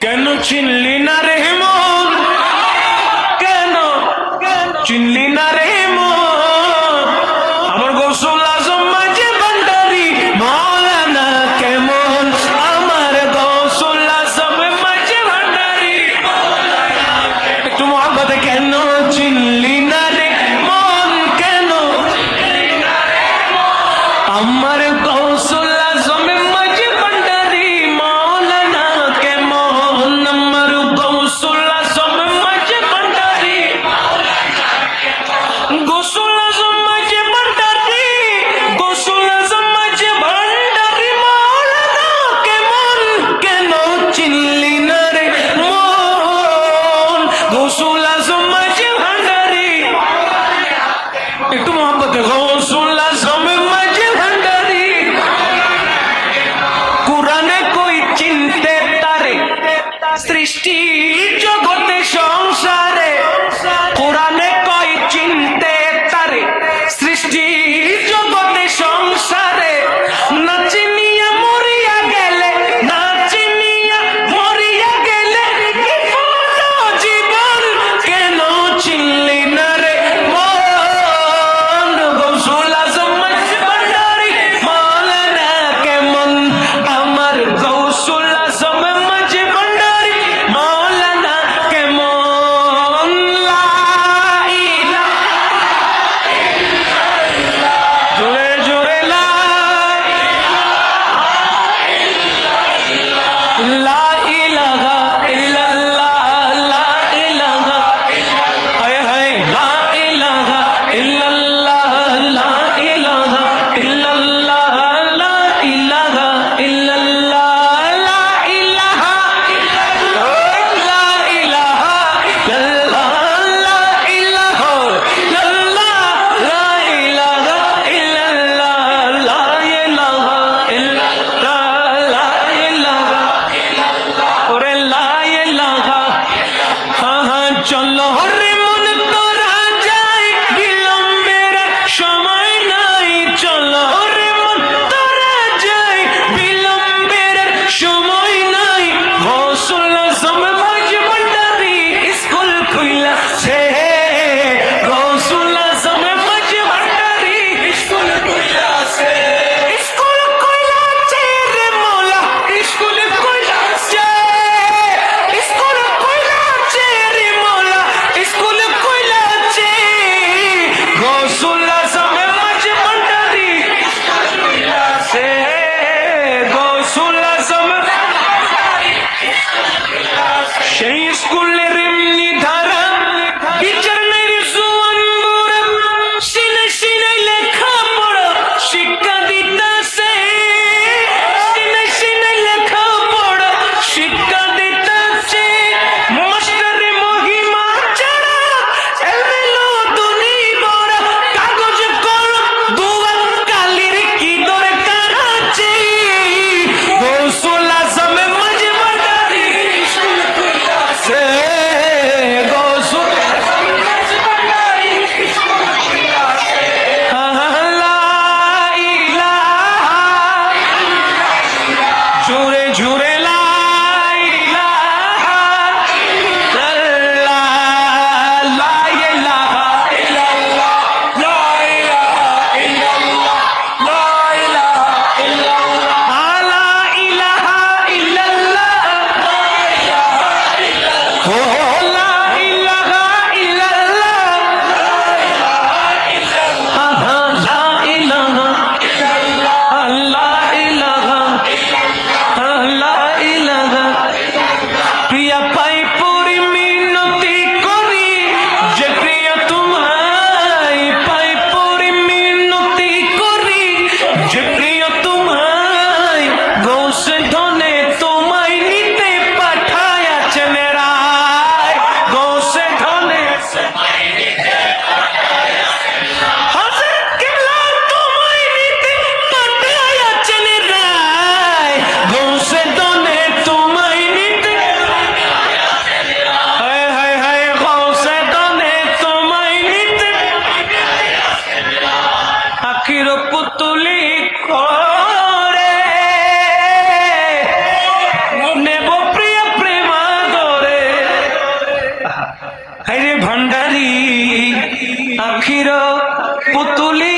কেন চিনলি না রে মন, কেন চিনলি না রে মন, আমার গৌসুল আজম মাঝে ভান্ডারি মাওলানা কেমন, আমার গৌসুল আজম মাঝে ভান্ডারি। একটু মহব্বতে কেন চিনলি না রে মন, কেন আমার গৌসুল আজম মাঝে ভান্ডারি মাওলানা কেমন, আমার গৌসুল আজম মাঝে ভান্ডারি, গৌসুল আজম মাঝে ভান্ডারি, গৌসুল আজম মাঝে ভান্ডারি মাওলানা কেমন, কেন চিনলি না রে মন, গৌসুল আজম মাঝে ভান্ডারি। একটু মহব্বতে গৌসুল আজম মাঝে ভান্ডারি। কুরআনে কই চিনতে তারে সৃষ্টি জগতে সংসারে, কুরআনে কই চিনতে তারে সৃষ্টি জগতে সংসারে, না চিনিয়া মরিয়া গেলে, না চিনিয়া মরিয়া গেলে কি ফুটো জীবন, কেন চিনলি না রে মন, গৌসুল আজম মাঝে ভান্ডারি মাওলানা কেমন, আমার গৌসুল আজম মাঝে ভান্ডারি মাওলানা কেমন। লা ইলাহা ইল্লাল্লাহ, জোরে জোরে লা ইলাহা ইল্লাল্লাহ, লা ইলাহা, হায় হায় লা ইলাহা ইল্লাল্লাহ, লা ইলাহা ইল্লাল্লাহ, লা ইলাহা ইল্লাল্লাহ, লা ইলাহা ইল্লাল্লাহ, লা ইলাহা ইল্লাল্লাহ, লা ইলাহা ইল্লাল্লাহ, লা ইলাহা ইল্লাল্লাহ, লা ইলাহা ইল্লাল্লাহ, লা ইলাহা ওরে লা ইলাহা। হ্যাঁ হ্যাঁ চলো রে মন তোরা যাই, বিলম্বের সময় নাই, চলো রে মন তোরা যাই, বিলম্বের সময় নাই, গৌসুল আজম মাঝে ভান্ডারি স্কুল খুইলাছে, গৌসুল আজম মাঝে ভান্ডারি স্কুল খুইলাছে, স্কুল খুইলাছে রে মৌলা, স্কুল খুইলাছে, স্কুল খুইলাছে রে মৌলা, স্কুল খুইলাছে, গৌসুল আজম মাঝে ভান্ডারি খুইলাছে, গৌসুল আজম সেই স্কুলের এমনি ধারা, বিচার নেই জুয়ান মোরা, সিনে সিনে লেখা পড়া শিক্ষা দিতাছে, সিনে সিনে লেখা পড়া শিক্ষা দিতাছে, মাস্টারে মহিমা ছাড়া এলমেলো দুনি বড়া, কাগজ কলম দুয়ার কালির কি দরকার আছে, গৌসুল আজম মাঝে ভান্ডারি স্কুল খুইলাছে, গৌসুল আজম মাঝে ভান্ডারি স্কুল খুইলাছে। লা ইলাহা জোরে জোরে লা ইলাহা ইল্লাল্লাহ, লা ইলাহা ইল্লাল্লাহ, লা ইলাহা ইল্লাল্লাহ, লা ইলাহা ইল্লাল্লাহ, লা ইলাহা ইল্লাল্লাহ, ও লা ইলাহা ইল্লাল্লাহ, লা ইলাহা ইল্লাল্লাহ, লা ইলাহা, লা ইলাহা। প্রিয়া পাই পরি মিনতি করি, যে প্রিয়া তোমায় পাই পরি মিনতি করি, যে প্রিয়া তোমায় গৌসে ধনে তোমায় নিতে পাঠায়াছেন রায়, পাখির পুতুলি